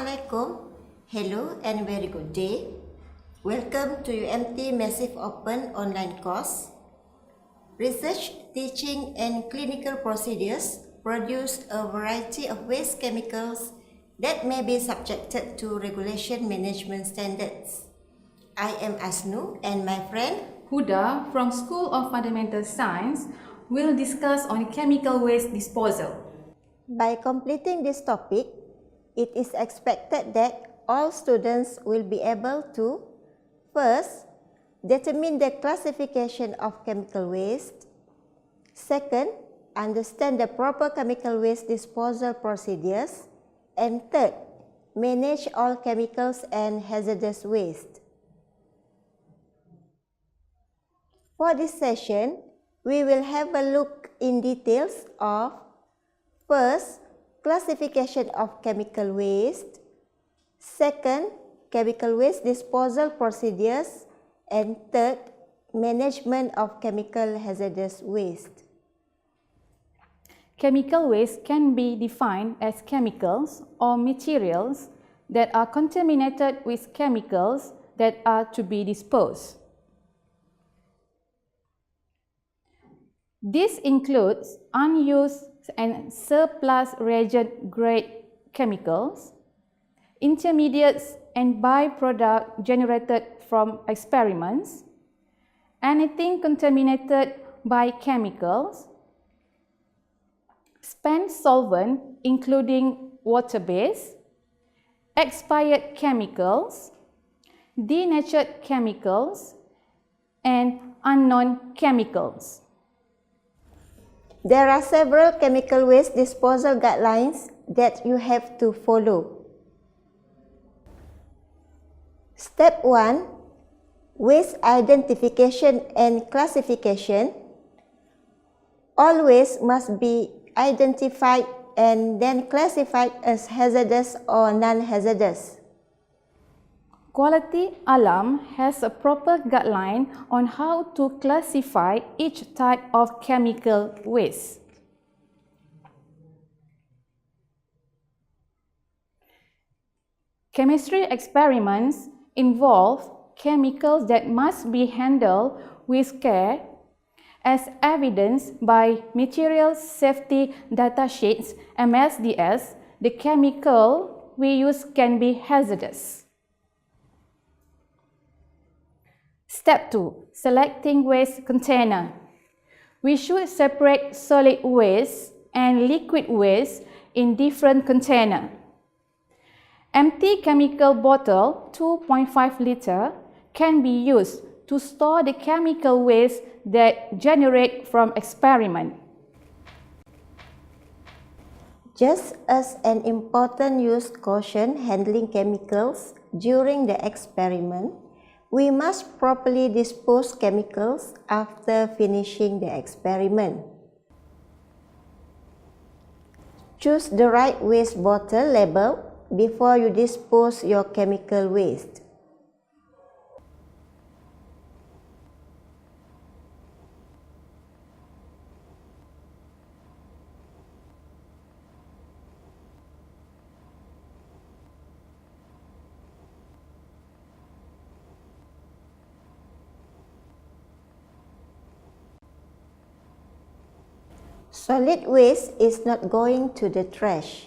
Assalamualaikum. Hello and very good day. Welcome to UMT Massive Open online course. Research, teaching and clinical procedures produce a variety of waste chemicals that may be subjected to regulation management standards. I am Asnu and my friend Huda from School of Fundamental Science will discuss on chemical waste disposal. By completing this topic, it is expected that all students will be able to first, determine the classification of chemical waste. Second, understand the proper chemical waste disposal procedures. And third, manage all chemicals and hazardous waste. For this session, we will have a look in details of first, classification of chemical waste. Second, chemical waste disposal procedures. And third, management of chemical hazardous waste. Chemical waste can be defined as chemicals or materials that are contaminated with chemicals that are to be disposed. This includes unused and surplus reagent grade chemicals, intermediates and byproduct generated from experiments, anything contaminated by chemicals, spent solvent including water-based, expired chemicals, denatured chemicals, and unknown chemicals. There are several chemical waste disposal guidelines that you have to follow. Step 1. Waste identification and classification. All waste must be identified and then classified as hazardous or non-hazardous. Quality Alam has a proper guideline on how to classify each type of chemical waste. Chemistry experiments involve chemicals that must be handled with care, as evidenced by Material Safety Datasheets (MSDS). The chemical we use can be hazardous. Step 2. Selecting waste container. We should separate solid waste and liquid waste in different containers. Empty chemical bottle 2.5 liter can be used to store the chemical waste that generate from experiment. Just as an important use caution handling chemicals during the experiment, we must properly dispose chemicals after finishing the experiment. Choose the right waste bottle label before you dispose your chemical waste. Solid waste is not going to the trash.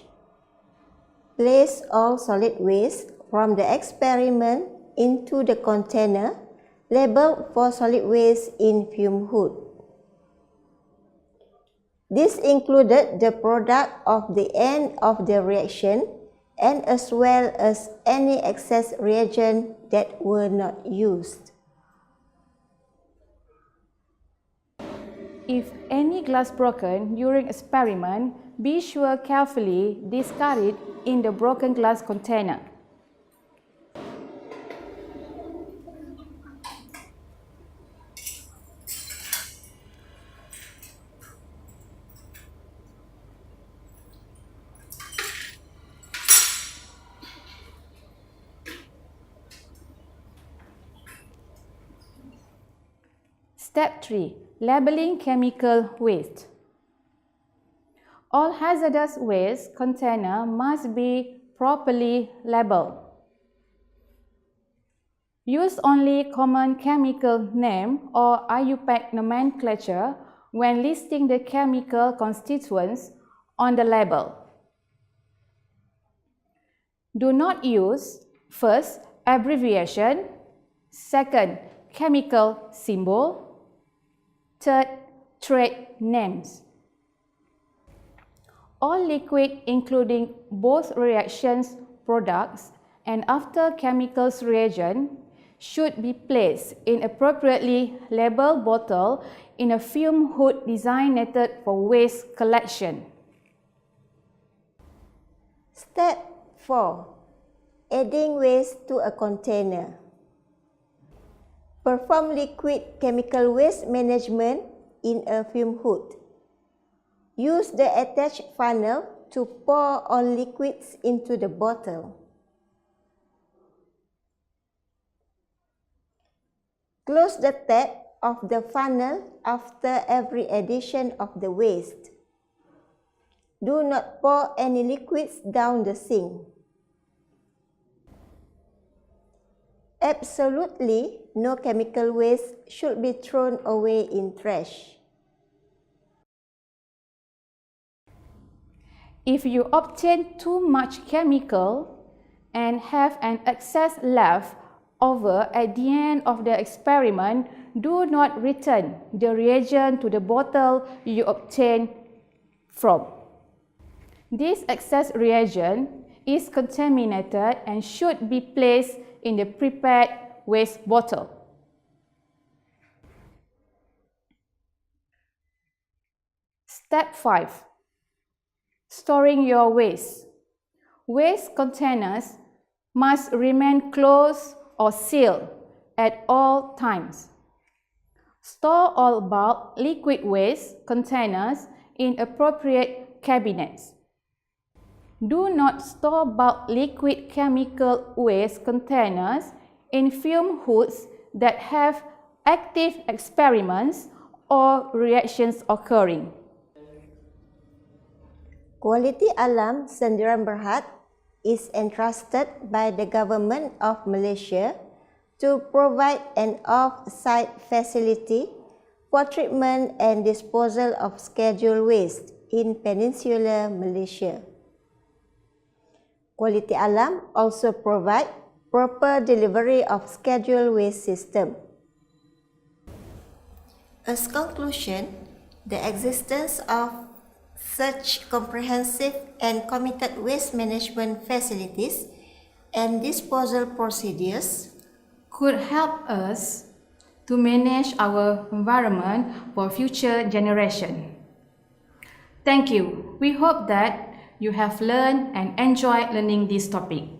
Place all solid waste from the experiment into the container labeled for solid waste in fume hood. This included the product of the end of the reaction and as well as any excess reagent that were not used. If any glass broken during experiment, be sure carefully discard it in the broken glass container. Step 3. Labeling chemical waste. All hazardous waste containers must be properly labeled. Use only common chemical name or IUPAC nomenclature when listing the chemical constituents on the label. Do not use, first, abbreviation, second, chemical symbol, third, trade names. All liquid, including both reactions products and after chemicals reagent, should be placed in appropriately labeled bottle in a fume hood designated for waste collection. Step 4. Adding waste to a container. Perform liquid chemical waste management in a fume hood. Use the attached funnel to pour all liquids into the bottle. Close the tap of the funnel after every addition of the waste. Do not pour any liquids down the sink. Absolutely no chemical waste should be thrown away in trash. If you obtain too much chemical and have an excess left over at the end of the experiment, do not return the reagent to the bottle you obtained from. This excess reagent is contaminated and should be placed in the prepared waste bottle. Step 5. Storing your waste. Waste containers must remain closed or sealed at all times. Store all bulk liquid waste containers in appropriate cabinets. Do not store bulk liquid chemical waste containers in fume hoods that have active experiments or reactions occurring. Kualiti Alam Sdn Bhd is entrusted by the Government of Malaysia to provide an off-site facility for treatment and disposal of scheduled waste in Peninsular Malaysia. Kualiti Alam also provide proper delivery of scheduled waste system. As conclusion, the existence of such comprehensive and committed waste management facilities and disposal procedures could help us to manage our environment for future generations. Thank you. We hope that you have learned and enjoyed learning this topic.